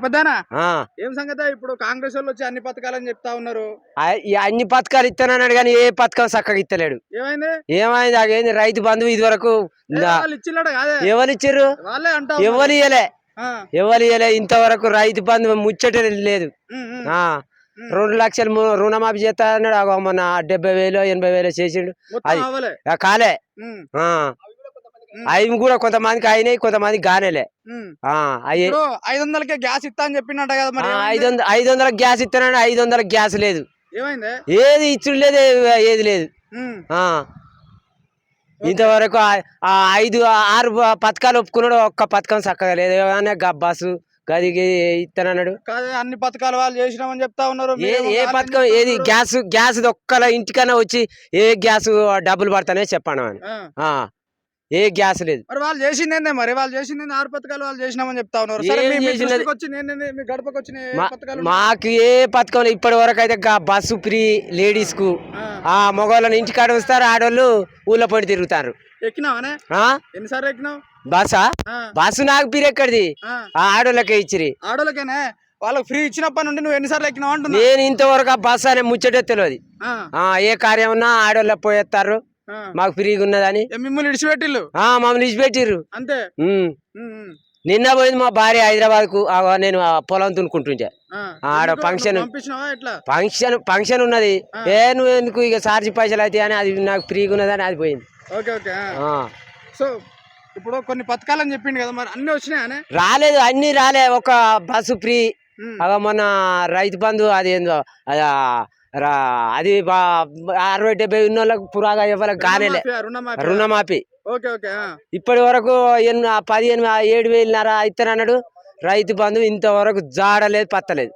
పెద్దనా ఏం సంగతి ఇప్పుడు కాంగ్రెస్ వాళ్ళు వచ్చి అన్ని పథకాలని చెప్తా ఉన్నారు. అన్ని పథకాలు ఇస్తానన్నాడు కానీ ఏ పథకం చక్కగా ఇస్తలేడు. ఏమైంది అదేంది రైతు బంధువు ఇది వరకు ఎవరు ఇచ్చారు? ఎవరు ఇయ్యలే ఇంతవరకు రైతు బంధువు ముచ్చట లేదు. 2 లక్షలు రుణమాఫీ చేస్తా అన్నాడు. మొన్న 70,000 80,000 చేసిండు. అది కాలే. అవి కూడా కొంతమందికి అయినాయి, కొంతమందికి కానేలే. 500కే గ్యాస్ ఇస్తా అని చెప్పిండ కదా. 500 గ్యాస్ ఇస్తానని 500 గ్యాస్ లేదు. ఏది ఇచ్చుడు లేదు, ఏది లేదు. ఇంతవరకు 5-6 పథకాలు ఒప్పుకున్నాడు, ఒక్క పథకం చక్కగా లేదు. ఏమన్నా బస్సు గది ఇస్తానన్నాడు. అన్ని పథకాలు వాళ్ళు చేసినామని చెప్తా ఉన్నారు. ఏ పథకం ఏది? గ్యాస్ ఒక్కల ఇంటికన్నా వచ్చి ఏ గ్యాస్ డబ్బులు పడతానే చెప్పాను అని. ఏ గ్యాస్ లేదు. మరి వాళ్ళు చేసిందే, మరి వాళ్ళు చేసింది 6 పథకాలు వాళ్ళు చేసినామని చెప్తా ఉన్నారు. మాకు ఏ పథకం ఇప్పటి వరకు అయితే బస్సు ఫ్రీ లేడీస్ కు. మగవాళ్ళని ఇంటికాడ వస్తారు, ఆడవాళ్ళు ఊళ్ళో పడి తిరుగుతారు. ఎన్నిసార్లు ఎక్కినావు బస్సా? బస్సు నాకు ఫ్రీ ఎక్కడిది? ఆడోళ్ళకే ఇచ్చిరి. ఆడోళ్ళకేనే వాళ్ళకి ఫ్రీ ఇచ్చినప్పటి నుండి నువ్వు ఎన్నిసార్లు ఎక్కినావు అంటున్నా. నేను ఇంతవరకు ఆ బస్సు అనే ముచ్చటే తెలియదు. ఏ కార్యం ఉన్నా ఆడోళ్ళ పోయేస్తారు, మాకు ఫ్రీగా ఉన్నదని. మిమ్మల్ని ఇడిచిపెట్టిల్లు? మమ్మల్ని ఇడిచిపెట్టిర్రు అంతే. నిన్న పోయింది మా భార్య హైదరాబాద్ కు. నేను పొలం తునుకుంటుంటే ఆడ ఫంక్షన్ ఉన్నది. నువ్వు ఎందుకు ఇక చార్జీ పైసలు అయితే అని, అది నాకు ఫ్రీగా ఉన్నదని అది పోయింది. సో ఇప్పుడు కొన్ని పథకాలని చెప్పిండు కదా, మరి అన్ని వచ్చినాయనే? రాలేదు, అన్ని రాలే. ఒక బస్సు ఫ్రీ, మొన్న రైతు బంధు అది ఏందో అది 60-70 ఉన్న వాళ్ళకి పురాగా ఇవ్వాలి కానేలే రుణమాఫీ. ఇప్పటి వరకు 17,000 ఇస్తానన్నాడు. రైతు బంధు ఇంతవరకు జాడలేదు, పత్తలేదు.